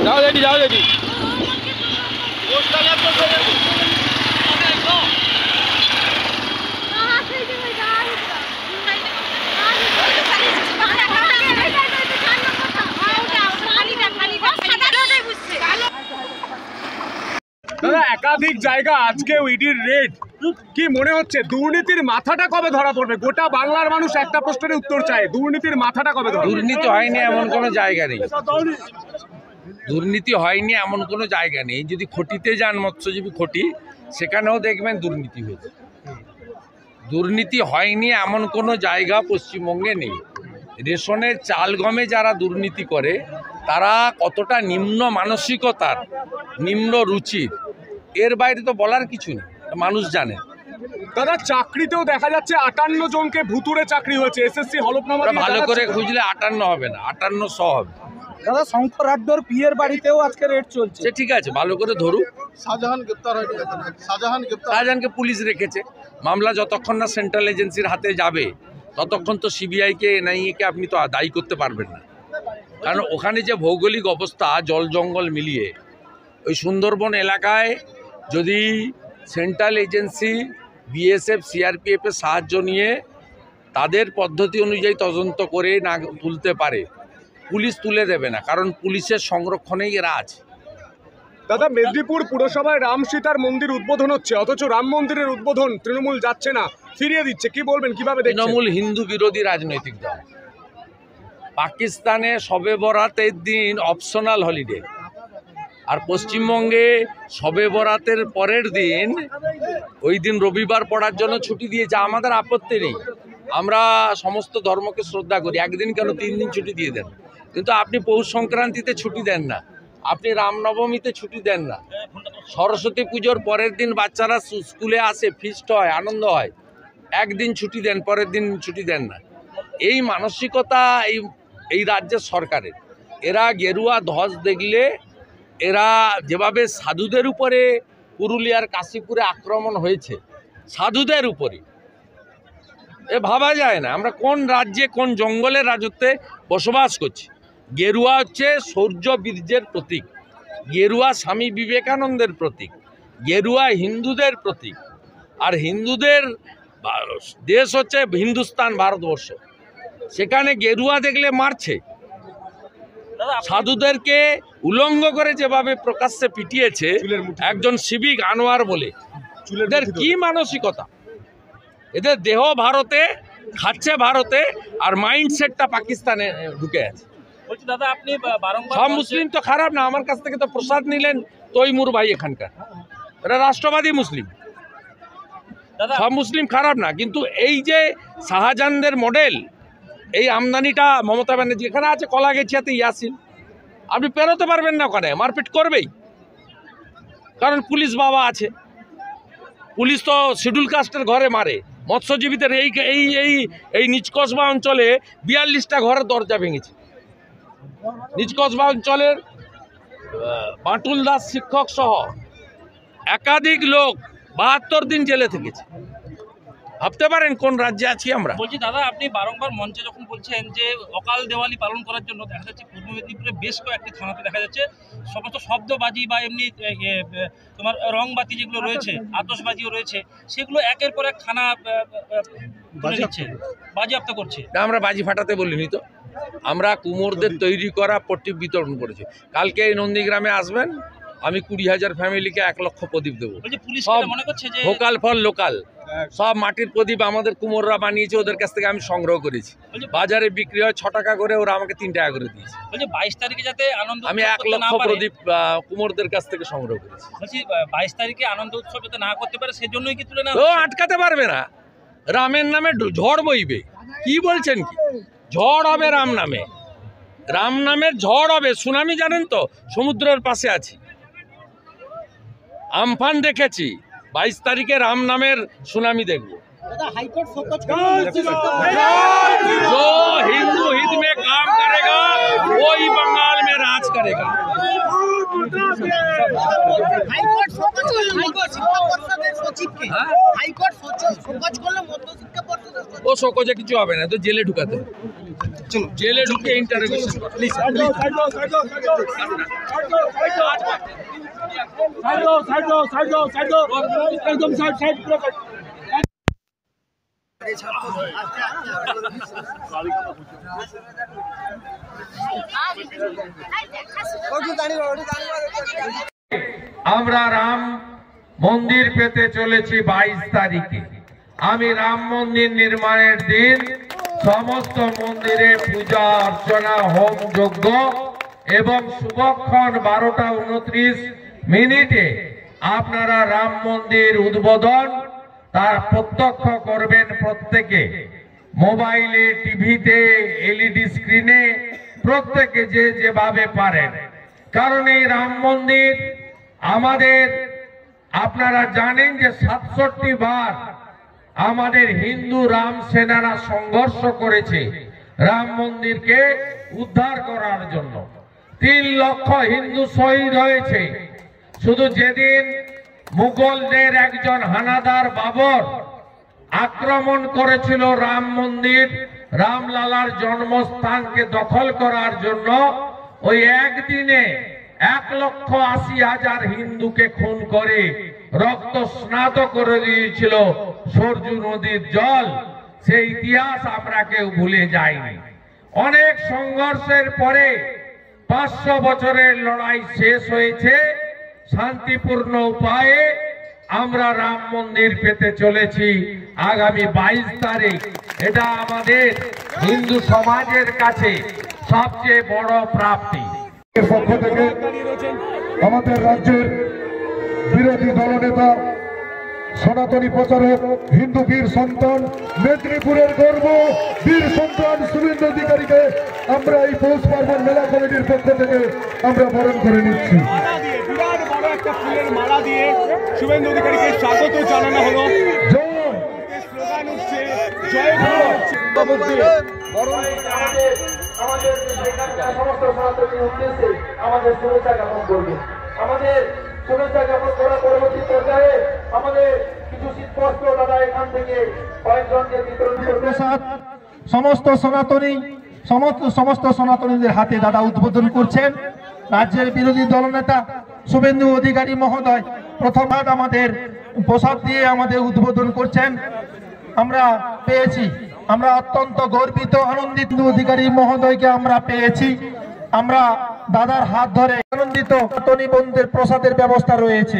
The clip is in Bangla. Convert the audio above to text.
जाओ रेडी जाओ रेडी দাদা একাধিক জায়গা আজকে ইডির রেড কি মনে হচ্ছে দুর্নীতির মাথাটা কবে ধরা পড়বে? গোটা বাংলার মানুষ একটা প্রশ্নের উত্তর চায়, দুর্নীতির মাথাটা কবে ধরা? দুর্নীতি হয়নি এমন কোনো জায়গা নেই, দুর্নীতি হয়নি এমন কোনো জায়গা নেই। যদি খটিতে যান মৎস্যজীবী খটি, সেখানেও দেখবেন দুর্নীতি হয়েছে। দুর্নীতি হয়নি এমন কোনো জায়গা পশ্চিমবঙ্গে নেই। রেশনের চাল গমে যারা দুর্নীতি করে তারা কতটা নিম্ন মানসিকতার, নিম্ন রুচির, এর বাইরে তো বলার কিছু নেই, মানুষ জানে। দাদা চাকরিতেও দেখা যাচ্ছে 58 জনকে ভুতুরে চাকরি হয়েছে, এসএসসি হলফনামা ভালো করে খুঁজলে 58 হবে না, 5800 হবে। দাদা শঙ্কর আড্ডর পিয়ের বাড়িতেও আজকে রেড চলছে। সে ঠিক আছে, ভালো করে ধরুক। শাহজাহানকে পুলিশ রেখেছে, মামলা যতক্ষণ না সেন্ট্রাল এজেন্সির হাতে যাবে ততক্ষণ তো সিবিআইকে এনআইএকে আপনি তো দায়ী করতে পারবেন না। কারণ ওখানে যে ভৌগোলিক অবস্থা, জল জঙ্গল মিলিয়ে ওই সুন্দরবন এলাকায় যদি সেন্ট্রাল এজেন্সি বিএসএফ সিআরপিএফের সাহায্য নিয়ে তাদের পদ্ধতি অনুযায়ী তদন্ত করে না তুলতে পারে, পুলিশ তুলে দেবে না, কারণ পুলিশের সংরক্ষণেই এরা আছে। দাদা মেদিনীপুর পুরসভায় রাম সীতার মন্দির উদ্বোধন হচ্ছে, অথচ রাম মন্দিরের উদ্বোধন তৃণমূল যাচ্ছে না, ফিরিয়ে দিচ্ছে, কি বলবেন, কিভাবে দেখছেন? তৃণমূল হিন্দু বিরোধী রাজনৈতিক দল। পাকিস্তানে শবে বরাতের দিন অপশনাল হলিডে, আর পশ্চিমবঙ্গে শবে বরাতের পরের দিন ওই দিন রবিবার পড়ার জন্য ছুটি দিয়েছে। আমাদের আপত্তি নেই, আমরা সমস্ত ধর্মকে শ্রদ্ধা করি, একদিন কেন 3 দিন ছুটি দিয়ে দেন। কিন্তু আপনি পৌষ সংক্রান্তিতে ছুটি দেন না, আপনি রামনবমীতে ছুটি দেন না, সরস্বতী পুজোর পরের দিন বাচ্চারা স্কুলে আসে, ফিস্ট হয়, আনন্দ হয়, একদিন ছুটি দেন, পরের দিন ছুটি দেন না। এই মানসিকতা এই রাজ্যের সরকারের। এরা গেরুয়া ধ্বজ দেখলে, এরা যেভাবে সাধুদের উপরে পুরুলিয়ার কাশীপুরে আক্রমণ হয়েছে, সাধুদের উপরে, এ ভাবা যায় না আমরা কোন রাজ্যে, কোন জঙ্গলের রাজত্বে বসবাস করছি। গেরুয়া হচ্ছে শৌর্য বীর্যের প্রতীক, গেরুয়া স্বামী বিবেকানন্দের প্রতীক, গেরুয়া হিন্দুদের প্রতীক, আর হিন্দুদের দেশ হচ্ছে হিন্দুস্তান, ভারতবর্ষ। সেখানে গেরুয়া দেখলে মারছে, সাধুদেরকে উলঙ্গ করে যেভাবে প্রকাশ্যে পিটিয়েছে একজন সিভিক আনোয়ার বলে, এদের কি মানসিকতা? এদের দেহ ভারতে, খাচ্ছে ভারতে, আর মাইন্ডসেটটা পাকিস্তানে ঢুকে আছে। দাদা আপনি সব মুসলিম তো খারাপ না, আমার কাছ থেকে তো প্রসাদ নিলেন তৈমুর ভাই এখানকার, এরা রাষ্ট্রবাদী মুসলিম, সব মুসলিম খারাপ না। কিন্তু এই যে শাহজাহানদের মডেল, এই আমদানিটা মমতা ব্যানার্জি এখানে আছে, কলাগেছিয়াতে ইয়াসিন, আপনি পেরোতে পারবেন না, ওখানে মারপিট করবেই, কারণ পুলিশ বাবা আছে। পুলিশ তো শিডিউল কাস্টের ঘরে মারে, মৎস্যজীবীদের এই এই এই এই নিচ কসবা অঞ্চলে 42টা ঘরের দরজা ভেঙেছে। নিচ কসবা অঞ্চলের বাটুল দাস শিক্ষক সহ একাধিক লোক 72 দিন জেলে থেকেছে। ভাবতে পারেন কোন রাজ্যে আছি আমরা। বলছি দাদা, আপনি বারংবার মঞ্চে যখন বলছেন যে অকাল দেওয়ালি পালন করার জন্য, দেখা যাচ্ছে পূর্ব মেদিনীপুরে বেশ কয়েকটি থানাতে দেখা যাচ্ছে সমস্ত শব্দবাজি বা এমনি তোমার রংবাতি যেগুলো রয়েছে, আতশবাজিও রয়েছে, সেগুলো একের পর এক থানা বাজেয়াপ্ত করছে। আমরা বাজি ফাটাতে বলিনি তো, আমরা কুমোরদের তৈরি করা প্রদীপ বিতরণ করেছি। কালকে এই নন্দীগ্রামে আসবেন, আমি 20,000 ফ্যামিলিকে 1 লক্ষ প্রদীপ দেবো। সব মনে করছে যে ভোকাল ফর লোকাল, সব মাটির প্রদীপ আমাদের কুমোররা বানিয়েছে, ওদের কাছ থেকে আমি সংগ্রহ করেছি। বাজারে বিক্রি হয় 6 টাকা করে, ওরা আমাকে 3 টাকা করে দিয়েছে। 22 তারিখে যাতে আনন্দ, আমি 1 লক্ষ প্রদীপ কুমোরদের কাছ থেকে সংগ্রহ করেছি। বলছি 22 তারিখে আনন্দ উৎসব যাতে না করতে পারে সেজন্যই কি তুলে না, ও আটকাতে পারবে না, রামের নামে ঝড় বইবে, কি বলছেন কি? ঝড় হবে রাম নামে, রাম নামের ঝড় হবে। সুনামি জানেন তো, সমুদ্রের পাশে আছি, আমফান দেখেছি, 22 তারিখে রাম নামের সুনামি দেখব। जो हिंदू हित में काम करेगा वही बंगाल में राज करेगा। ও সকজে কিছু হবে না, তো জেলে ঢুকাতে, জেলে ঢুকে ইন্টারোগেশন আমরা রাম মন্দির পেতে চলেছি 22 তারিখে। আমি রাম মন্দির নির্মাণের দিন সমস্ত মন্দিরে পূজা অর্চনা, হোম যজ্ঞ এবং শুভক্ষণ 12:29 আপনারা রাম মন্দির উদ্বোধন তার প্রত্যক্ষ করবেন প্রত্যেকে, মোবাইলে, টিভিতে, এলইডি স্ক্রিনে, প্রত্যেকে যে যেভাবে পারেন। কারণ এই রাম মন্দির আমাদের, আপনারা জানেন যে 67 বার আমাদের হিন্দু রাম সেনারা সংঘর্ষ করেছে রাম মন্দিরকে উদ্ধার করার জন্য। 3 লক্ষ হিন্দু শহীদ হয়েছে। শুধু যেদিন মুঘলদের একজন হানাদার বাবর আক্রমণ করেছিল রাম মন্দির, রামলালার জন্মস্থানকে দখল করার জন্য, ওই একদিনে 1,80,000 হিন্দুকে খুন করে রক্ত স্নাত করে দিয়েছিল সরজু নদীর জল। সেই ইতিহাস আমরা কেউ ভুলে যাইনি। অনেক সংঘর্ষের পরে 500 বছরের লড়াই শেষ হয়েছে শান্তিপূর্ণ উপায়ে। আমরা রাম মন্দির পেতে চলেছি আগামী 22 তারিখ। এটা আমাদের হিন্দু সমাজের কাছে সবচেয়ে বড় প্রাপ্তি। পক্ষ থেকে আমাদের রাজ্যের বিরোধী দলনেতা, সনাতনী প্রচারক, হিন্দু বীর সন্তান, মেদিনীপুরের গর্ব বীর সন্তান শুভেন্দু অধিকারীকে আমরা এই পৌষ পার্বণ মেলা কমিটির পক্ষ থেকে আমরা বরণ করে নিচ্ছি। বিরাট বড় একটা ফুলের মালা দিয়ে শুভেন্দু অধিকারীকে স্বাগত জানানো হলো। স্লোগান হচ্ছে জয় বাংলা হচ্ছে। আমাদের সমস্ত সনাতনী উদ্দেশ্যে আমাদের শুভেচ্ছা জ্ঞাপন করবে। আমাদের শুভেচ্ছা জ্ঞাপন করার পরবর্তী পর্যায়ে আমাদের কিছু শীতবস্ত্র দাদা এখান থেকে কয়েকজনকে বিতরণ করবে। সমস্ত সনাতনীদের হাতে দাদা উদ্বোধন করছেন। রাজ্যের বিরোধী দলনেতা শুভেন্দু অধিকারী মহোদয় প্রথমবার আমাদের প্রসাদ দিয়ে আমাদের উদ্বোধন করছেন। আমরা পেয়েছি, আমরা অত্যন্ত গর্বিত, আনন্দিত। অধিকারী মহোদয়কে আমরা পেয়েছি। আমরা দাদার হাত ধরে আনন্দিত। সনাতনী বন্ধুদের প্রসাদের ব্যবস্থা রয়েছে।